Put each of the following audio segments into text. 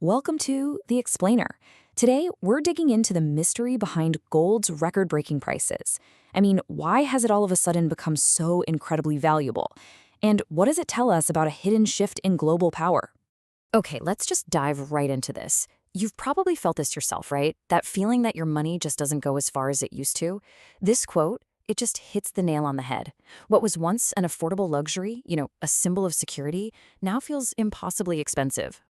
Welcome to The Explainer. Today, we're digging into the mystery behind gold's record-breaking prices. Why has it all of a sudden become so incredibly valuable? And what does it tell us about a hidden shift in global power? Okay, let's just dive right into this. You've probably felt this yourself, right? That feeling that your money just doesn't go as far as it used to. This quote, it just hits the nail on the head. What was once an affordable luxury, a symbol of security, now feels impossibly expensive.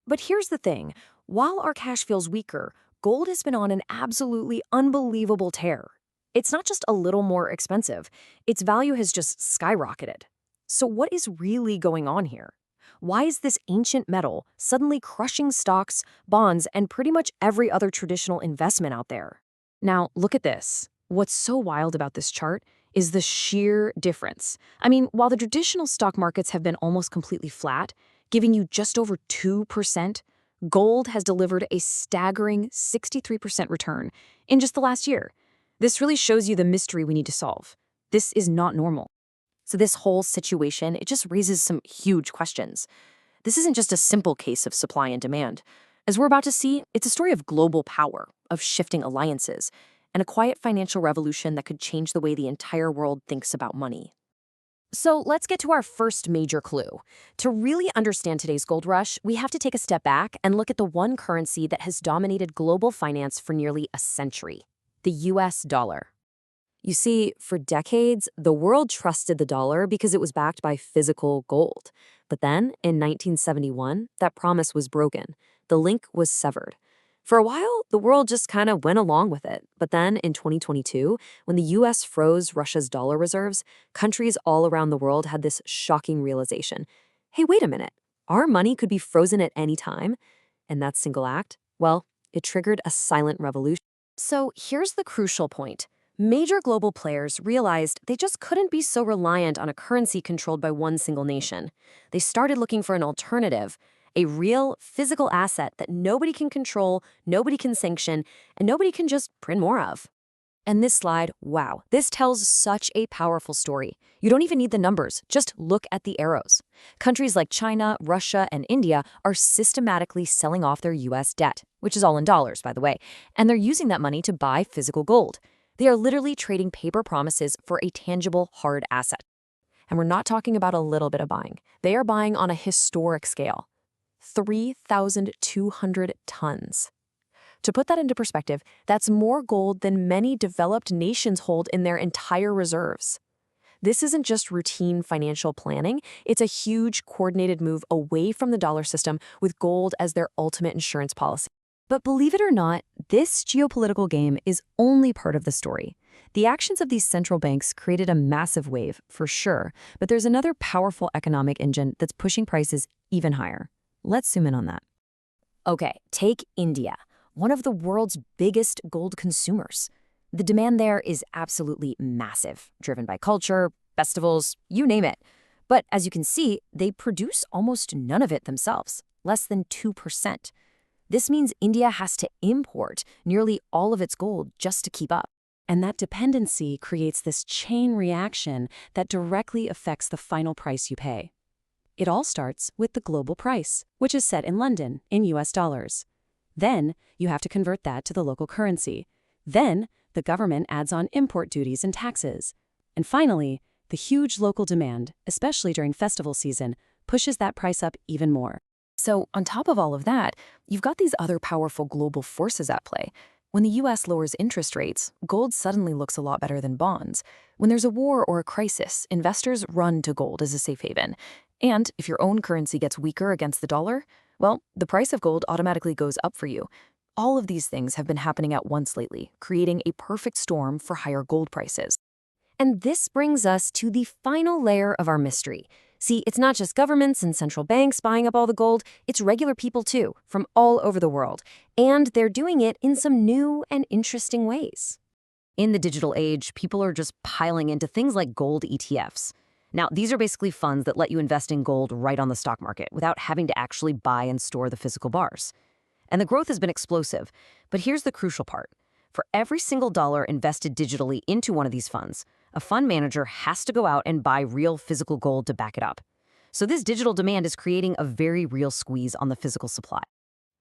But here's the thing. While our cash feels weaker, gold has been on an absolutely unbelievable tear. It's not just a little more expensive. Its value has just skyrocketed. So what is really going on here? Why is this ancient metal suddenly crushing stocks, bonds, and pretty much every other traditional investment out there? Now, look at this. What's so wild about this chart is the sheer difference. While the traditional stock markets have been almost completely flat, giving you just over 2%, gold has delivered a staggering 63% return in just the last year. This really shows you the mystery we need to solve. This is not normal. So this whole situation, it just raises some huge questions. This isn't just a simple case of supply and demand. As we're about to see, it's a story of global power, of shifting alliances, and a quiet financial revolution that could change the way the entire world thinks about money. So let's get to our first major clue. To really understand today's gold rush, we have to take a step back and look at the one currency that has dominated global finance for nearly a century, the US dollar. You see, for decades, the world trusted the dollar because it was backed by physical gold. But then, in 1971, that promise was broken. The link was severed. For a while, the world just kind of went along with it. But then, in 2022, when the US froze Russia's dollar reserves, countries all around the world had this shocking realization. Hey, wait a minute. Our money could be frozen at any time. And that single act, well, it triggered a silent revolution. So here's the crucial point. Major global players realized they just couldn't be so reliant on a currency controlled by one single nation. They started looking for an alternative, a real physical asset that nobody can control, nobody can sanction, and nobody can just print more of. And this slide, wow, this tells such a powerful story. You don't even need the numbers, just look at the arrows. Countries like China, Russia, and India are systematically selling off their US debt, which is all in dollars, by the way, and they're using that money to buy physical gold. They are literally trading paper promises for a tangible, hard asset. And we're not talking about a little bit of buying. They are buying on a historic scale. 3,200 tons. To put that into perspective, that's more gold than many developed nations hold in their entire reserves. This isn't just routine financial planning, it's a huge coordinated move away from the dollar system with gold as their ultimate insurance policy. But believe it or not, this geopolitical game is only part of the story. The actions of these central banks created a massive wave, for sure, but there's another powerful economic engine that's pushing prices even higher. Let's zoom in on that. Okay, take India, one of the world's biggest gold consumers. The demand there is absolutely massive, driven by culture, festivals, you name it. But as you can see, they produce almost none of it themselves, less than 2%. This means India has to import nearly all of its gold just to keep up. And that dependency creates this chain reaction that directly affects the final price you pay. It all starts with the global price, which is set in London in US dollars. Then you have to convert that to the local currency. Then the government adds on import duties and taxes. And finally, the huge local demand, especially during festival season, pushes that price up even more. So on top of all of that, you've got these other powerful global forces at play. When the US lowers interest rates, gold suddenly looks a lot better than bonds. When there's a war or a crisis, investors run to gold as a safe haven. And if your own currency gets weaker against the dollar, well, the price of gold automatically goes up for you. All of these things have been happening at once lately, creating a perfect storm for higher gold prices. And this brings us to the final layer of our mystery. See, it's not just governments and central banks buying up all the gold, it's regular people too, from all over the world. And they're doing it in some new and interesting ways. In the digital age, people are just piling into things like gold ETFs. Now, these are basically funds that let you invest in gold right on the stock market without having to actually buy and store the physical bars. And the growth has been explosive. But here's the crucial part. For every single dollar invested digitally into one of these funds, a fund manager has to go out and buy real physical gold to back it up. So this digital demand is creating a very real squeeze on the physical supply.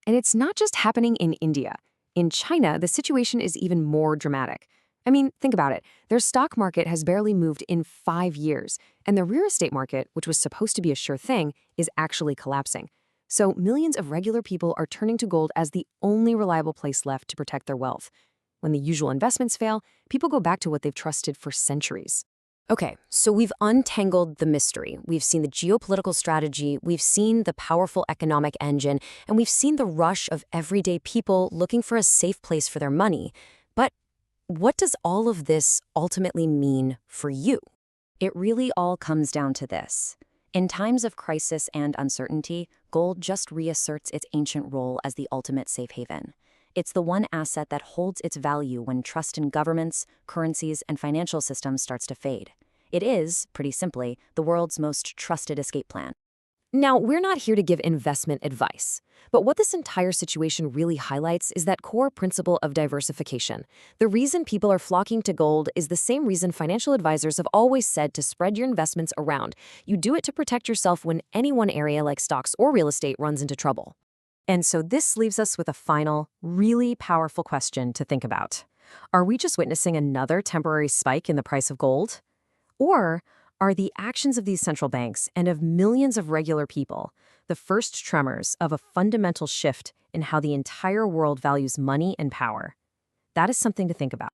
And it's not just happening in India. In China, the situation is even more dramatic. I mean, think about it. Their stock market has barely moved in 5 years, and the real estate market, which was supposed to be a sure thing, is actually collapsing. So millions of regular people are turning to gold as the only reliable place left to protect their wealth. When the usual investments fail, people go back to what they've trusted for centuries. Okay, so we've untangled the mystery. We've seen the geopolitical strategy, we've seen the powerful economic engine, and we've seen the rush of everyday people looking for a safe place for their money. But what does all of this ultimately mean for you? It really all comes down to this. In times of crisis and uncertainty, gold just reasserts its ancient role as the ultimate safe haven. It's the one asset that holds its value when trust in governments, currencies, and financial systems starts to fade. It is, pretty simply, the world's most trusted escape plan. Now, we're not here to give investment advice, but what this entire situation really highlights is that core principle of diversification. The reason people are flocking to gold is the same reason financial advisors have always said to spread your investments around. You do it to protect yourself when any one area like stocks or real estate runs into trouble. And so this leaves us with a final, really powerful question to think about. Are we just witnessing another temporary spike in the price of gold? Or are the actions of these central banks and of millions of regular people the first tremors of a fundamental shift in how the entire world values money and power? That is something to think about.